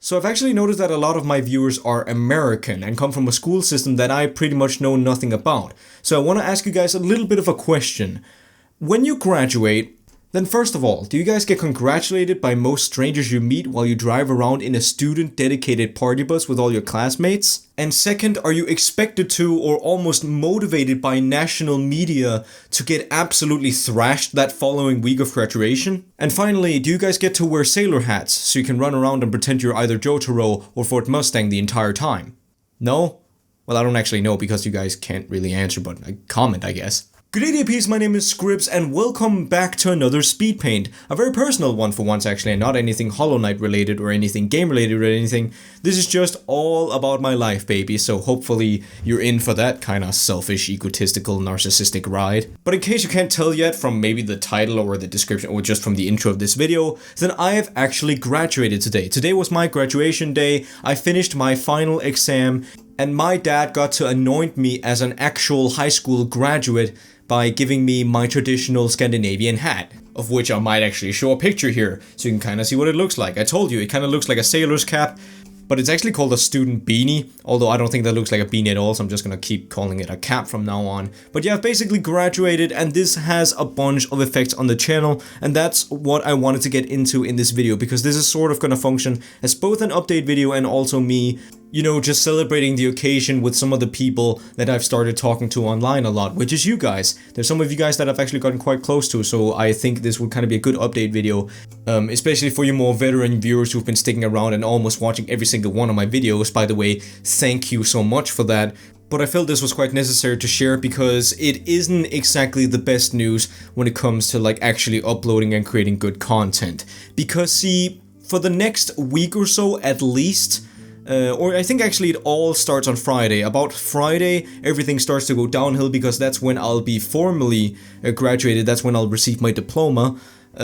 So I've actually noticed that a lot of my viewers are American and come from a school system that I pretty much know nothing about. So I want to ask you guys a little bit of a question. When you graduate, then first of all, do you guys get congratulated by most strangers you meet while you drive around in a student-dedicated party bus with all your classmates? And second, are you expected to or almost motivated by national media to get absolutely thrashed that following week of graduation? And finally, do you guys get to wear sailor hats so you can run around and pretend you're either JOJO or Ford Mustang the entire time? No? Well, I don't actually know because you guys can't really answer, but a comment, I guess. Good day, DPs, my name is Scribs, and welcome back to another Speedpaint. A very personal one for once, actually, and not anything Hollow Knight related or anything game related or anything. This is just all about my life, baby, so hopefully you're in for that kinda selfish, egotistical, narcissistic ride. But in case you can't tell yet from maybe the title or the description or just from the intro of this video, then I have actually graduated today. Today was my graduation day. I finished my final exam, and my dad got to anoint me as an actual high school graduate by giving me my traditional Scandinavian hat, of which I might actually show a picture here, so you can kind of see what it looks like. I told you, it kind of looks like a sailor's cap, but it's actually called a student beanie, although I don't think that looks like a beanie at all, so I'm just gonna keep calling it a cap from now on. But yeah, I've basically graduated, and this has a bunch of effects on the channel, and that's what I wanted to get into in this video, because this is sort of gonna function as both an update video and also me, you know, just celebrating the occasion with some of the people that I've started talking to online a lot, which is you guys. There's some of you guys that I've actually gotten quite close to, so I think this would kind of be a good update video, especially for you more veteran viewers who've been sticking around and almost watching every single one of my videos. By the way, thank you so much for that. But I felt this was quite necessary to share because it isn't exactly the best news when it comes to like actually uploading and creating good content. Because see, for the next week or so at least, or I think actually it all starts on Friday. About Friday, everything starts to go downhill because that's when I'll be formally graduated. That's when I'll receive my diploma.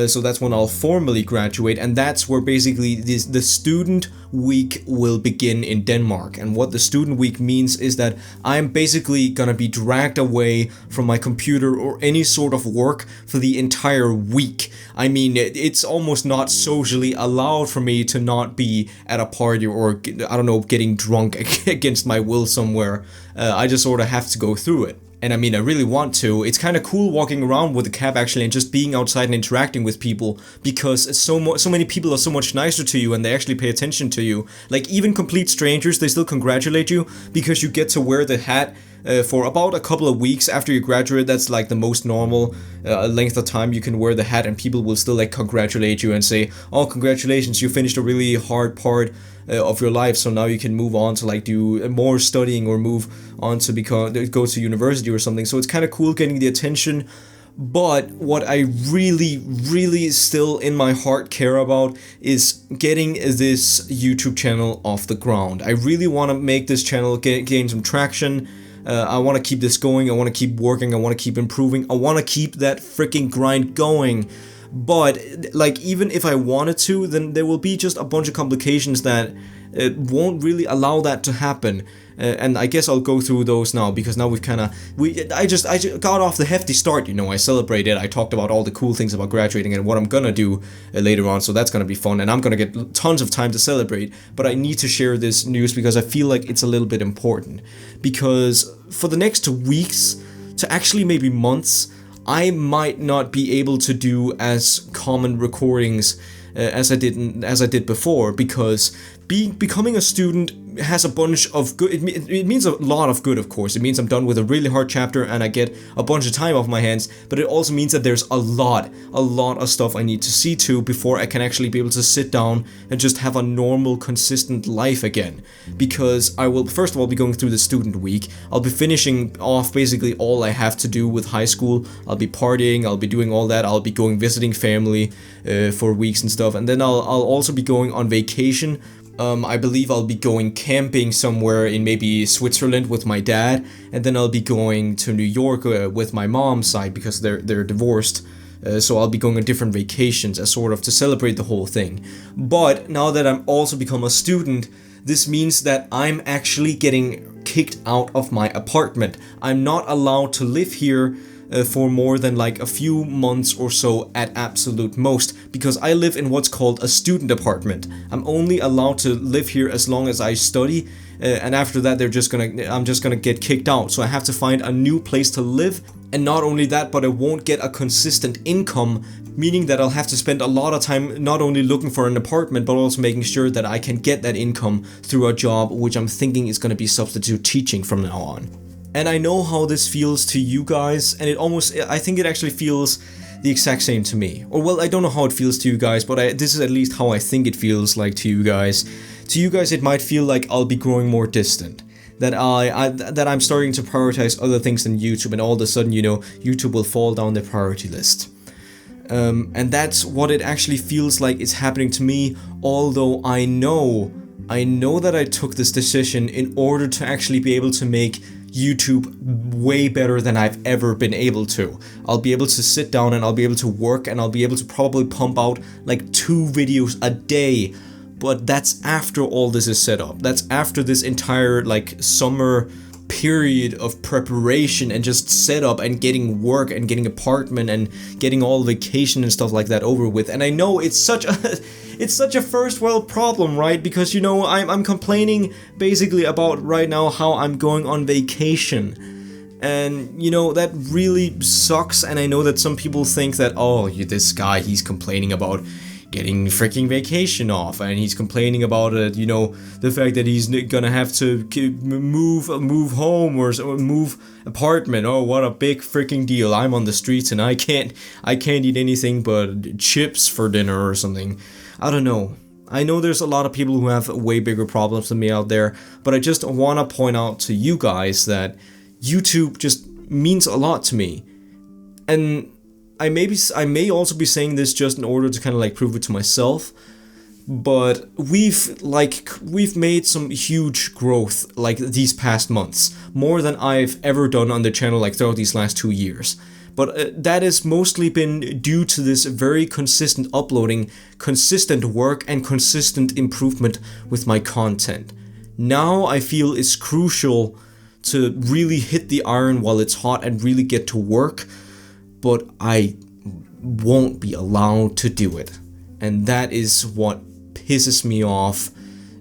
So that's when I'll formally graduate, and that's where basically the student week will begin in Denmark. And what the student week means is that I'm basically gonna be dragged away from my computer or any sort of work for the entire week. I mean, it's almost not socially allowed for me to not be at a party or, I don't know, getting drunk against my will somewhere. I just sort of have to go through it. And I mean, I really want to. It's kind of cool walking around with a cap actually and just being outside and interacting with people, because so many people are so much nicer to you and they actually pay attention to you. Like even complete strangers, they still congratulate you because you get to wear the hat for about a couple of weeks after you graduate. That's like the most normal length of time you can wear the hat, and people will still like congratulate you and say, oh, congratulations, you finished a really hard part of your life, so now you can move on to like do more studying or move on to go to university or something. So it's kind of cool getting the attention. But what I really still in my heart care about is getting this YouTube channel off the ground. I really want to make this channel gain some traction. I want to keep this going. I want to keep working. I want to keep improving. I want to keep that freaking grind going. But like, even if I wanted to, then there will be just a bunch of complications that won't really allow that to happen. And I guess I'll go through those now, because now I just got off the hefty start, you know. I celebrated, I talked about all the cool things about graduating and what I'm gonna do later on, so that's gonna be fun, and I'm gonna get tons of time to celebrate. But I need to share this news because I feel like it's a little bit important, because for the next weeks to actually maybe months, I might not be able to do as common recordings as I did before, because becoming a student has a bunch of good. It means a lot of good, of course. It means I'm done with a really hard chapter and I get a bunch of time off my hands. But it also means that there's a lot of stuff I need to see to before I can actually be able to sit down and just have a normal, consistent life again. Because I will first of all be going through the student week. I'll be finishing off basically all I have to do with high school. I'll be partying. I'll be doing all that. I'll be going visiting family for weeks and stuff. And then I'll also be going on vacation. I believe I'll be going camping somewhere in maybe Switzerland with my dad, and then I'll be going to New York with my mom's side because they're divorced. So I'll be going on different vacations as sort of to celebrate the whole thing. But now that I'm also become a student, this means that I'm actually getting kicked out of my apartment. I'm not allowed to live here for more than like a few months or so at absolute most, because I live in what's called a student apartment. I'm only allowed to live here as long as I study, and after that I'm just gonna get kicked out. So I have to find a new place to live, and not only that, but I won't get a consistent income, meaning that I'll have to spend a lot of time not only looking for an apartment, but also making sure that I can get that income through a job, which I'm thinking is gonna be substitute teaching from now on. And I know how this feels to you guys, and I think it actually feels the exact same to me. Or well, I don't know how it feels to you guys, but this is at least how I think it feels like to you guys. To you guys, it might feel like I'll be growing more distant. That I'm starting to prioritize other things than YouTube, and all of a sudden, YouTube will fall down the priority list. And that's what it actually feels like is happening to me, although I know that I took this decision in order to actually be able to make YouTube way better than I've ever been able to. I'll be able to sit down and I'll be able to work, and I'll be able to probably pump out like 2 videos a day, but that's after all this is set up. That's after this entire like summer period of preparation and just setup and getting work and getting apartment and getting all vacation and stuff like that over with. And I know it's such a first world problem, right? Because I'm complaining basically about right now how I'm going on vacation, and that really sucks. And I know that some people think that, oh, this guy, he's complaining about getting freaking vacation off, and he's complaining about it, the fact that he's gonna have to move home or move apartment. Oh, what a big freaking deal. I'm on the streets and I can't eat anything but chips for dinner or something. I don't know. I know there's a lot of people who have way bigger problems than me out there, but I just want to point out to you guys that YouTube just means a lot to me. And I may also be saying this just in order to kind of like prove it to myself, but we've made some huge growth like these past months, more than I've ever done on the channel like throughout these last 2 years. But that has mostly been due to this very consistent uploading, consistent work, and consistent improvement with my content. Now I feel it's crucial to really hit the iron while it's hot and really get to work, but I won't be allowed to do it. And that is what pisses me off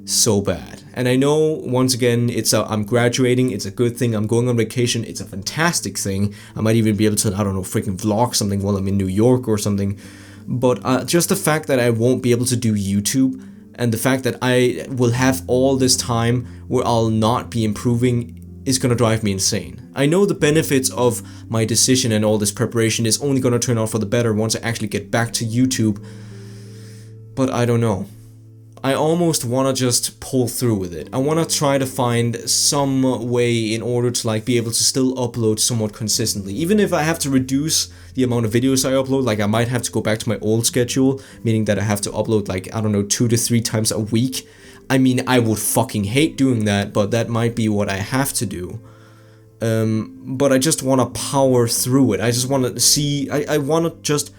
so bad. And I know, once again, I'm graduating, it's a good thing, I'm going on vacation, it's a fantastic thing. I might even be able to, I don't know, freaking vlog something while I'm in New York or something. But just the fact that I won't be able to do YouTube, and the fact that I will have all this time where I'll not be improving, is gonna drive me insane. I know the benefits of my decision and all this preparation is only gonna turn out for the better once I actually get back to YouTube, but I don't know. I almost wanna just pull through with it. I wanna try to find some way in order to like be able to still upload somewhat consistently. Even if I have to reduce the amount of videos I upload, like I might have to go back to my old schedule, meaning that I have to upload like, I don't know, 2 to 3 times a week. I mean, I would fucking hate doing that, but that might be what I have to do. But I just want to power through it. I just want to see, I want to just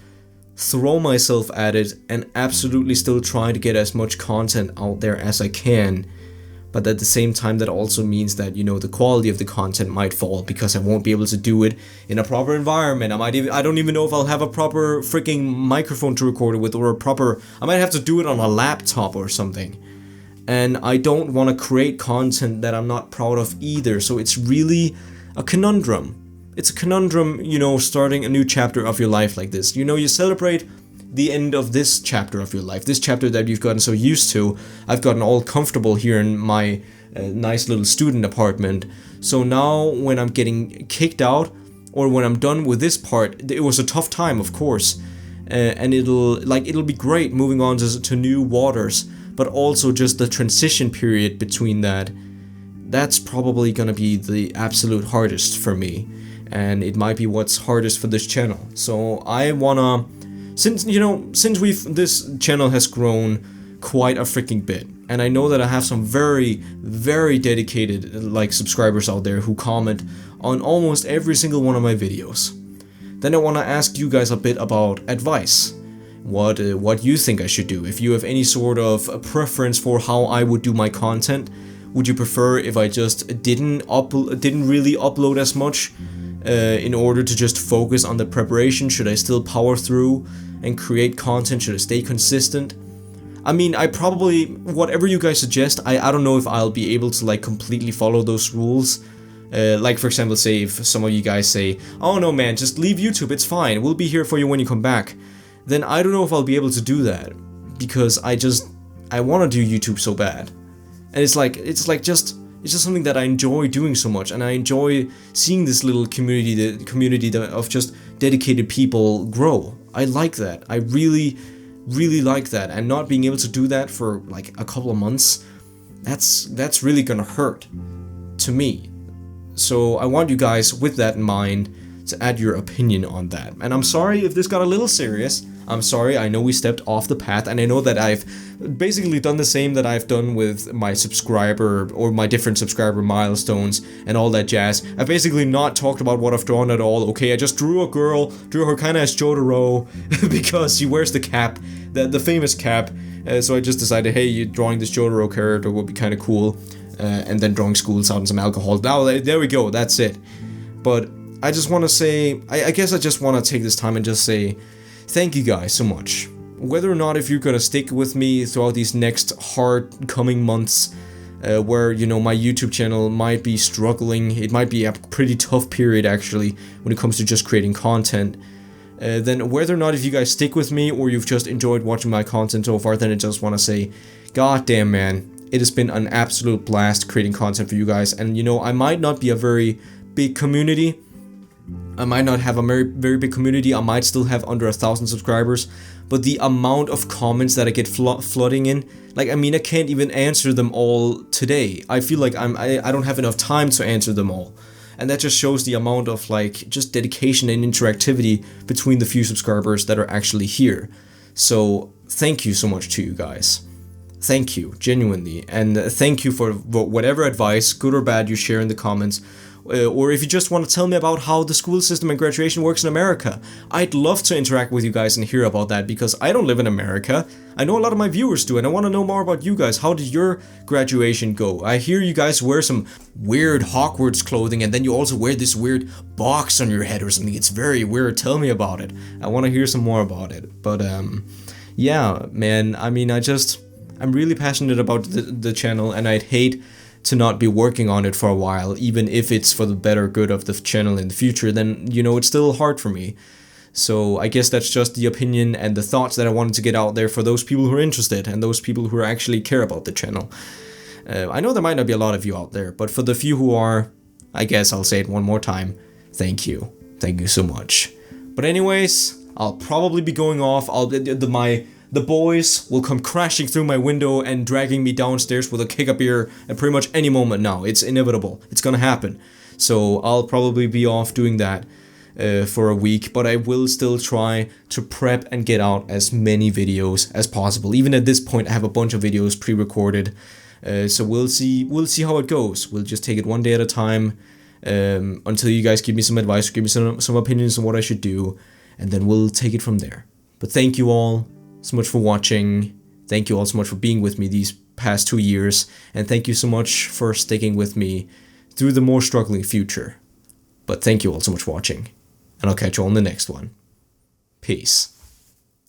throw myself at it and absolutely still try to get as much content out there as I can. But at the same time, that also means that, the quality of the content might fall because I won't be able to do it in a proper environment. I don't even know if I'll have a proper freaking microphone to record it with, or I might have to do it on a laptop or something. And I don't want to create content that I'm not proud of either, so it's really a conundrum. It's a conundrum, starting a new chapter of your life like this. You celebrate the end of this chapter of your life, this chapter that you've gotten so used to. I've gotten all comfortable here in my nice little student apartment, so now when I'm getting kicked out, or when I'm done with this part, it was a tough time, of course, and it'll be great moving on to new waters. But also just the transition period between that's probably gonna be the absolute hardest for me, and it might be what's hardest for this channel. So I wanna, since this channel has grown quite a freaking bit, and I know that I have some very, very dedicated like subscribers out there who comment on almost every single one of my videos, then I wanna ask you guys a bit about advice. What you think I should do. If you have any sort of a preference for how I would do my content, would you prefer if I just didn't really upload as much, in order to just focus on the preparation? Should I still power through and create content? Should I stay consistent? I mean, I probably, whatever you guys suggest, I don't know if I'll be able to like completely follow those rules. Like for example, say if some of you guys say, oh no man, just leave YouTube, it's fine, we'll be here for you when you come back. Then I don't know if I'll be able to do that, because I want to do YouTube so bad. And it's just something that I enjoy doing so much, and I enjoy seeing this little community, the community of just dedicated people grow. I like that. I really like that, and not being able to do that for like a couple of months, that's really gonna hurt to me. So I want you guys, with that in mind, to add your opinion on that. And I'm sorry if this got a little serious. I'm sorry, I know we stepped off the path, and I know that I've basically done the same that I've done with my subscriber, or my different subscriber milestones and all that jazz. I've basically not talked about what I've drawn at all. Okay, I just drew a girl, drew her kind of as JOJO because she wears the cap, the famous cap. So I just decided, hey, you drawing this JOJO character would be kind of cool. And then drawing schools out and some alcohol. Now, there we go, that's it. But I just want to say, I guess I just want to take this time and just say, thank you guys so much. Whether or not if you're gonna stick with me throughout these next hard coming months, where, you know, my YouTube channel might be struggling, it might be a pretty tough period actually, when it comes to just creating content, then whether or not if you guys stick with me, or you've just enjoyed watching my content so far, then I just want to say, god damn man, it has been an absolute blast creating content for you guys. And you know, I might not be a very big community, I might not have a very big community, I might still have under 1,000 subscribers, but the amount of comments that I get flooding in, like, I mean, I can't even answer them all today. I feel like I don't have enough time to answer them all. And that just shows the amount of like just dedication and interactivity between the few subscribers that are actually here. So thank you so much to you guys. Thank you, genuinely, and thank you for whatever advice, good or bad, you share in the comments, or if you just want to tell me about how the school system and graduation works in America. I'd love to interact with you guys and hear about that, because I don't live in America. I know a lot of my viewers do, and I want to know more about you guys. How did your graduation go? I hear you guys wear some weird Hogwarts clothing, and then you also wear this weird box on your head or something. It's very weird. Tell me about it. I want to hear some more about it. But yeah, man, I mean, I'm really passionate about the channel, and I'd hate to not be working on it for a while, even if it's for the better good of the channel in the future. Then, you know, it's still hard for me. So I guess that's just the opinion and the thoughts that I wanted to get out there for those people who are interested and those people who actually care about the channel. I know there might not be a lot of you out there, but for the few who are, I guess I'll say it one more time. Thank you. Thank you so much. But anyways, I'll probably be going off. The boys will come crashing through my window and dragging me downstairs with a kick-up beer at pretty much any moment now. It's inevitable. It's gonna happen. So I'll probably be off doing that for a week, but I will still try to prep and get out as many videos as possible. Even at this point, I have a bunch of videos pre-recorded. So we'll see how it goes. We'll just take it one day at a time until you guys give me some advice, give me some opinions on what I should do, and then we'll take it from there. But thank you all so much for watching. Thank you all so much for being with me these past 2 years, and thank you so much for sticking with me through the more struggling future. But thank you all so much for watching, and I'll catch you all in the next one. Peace.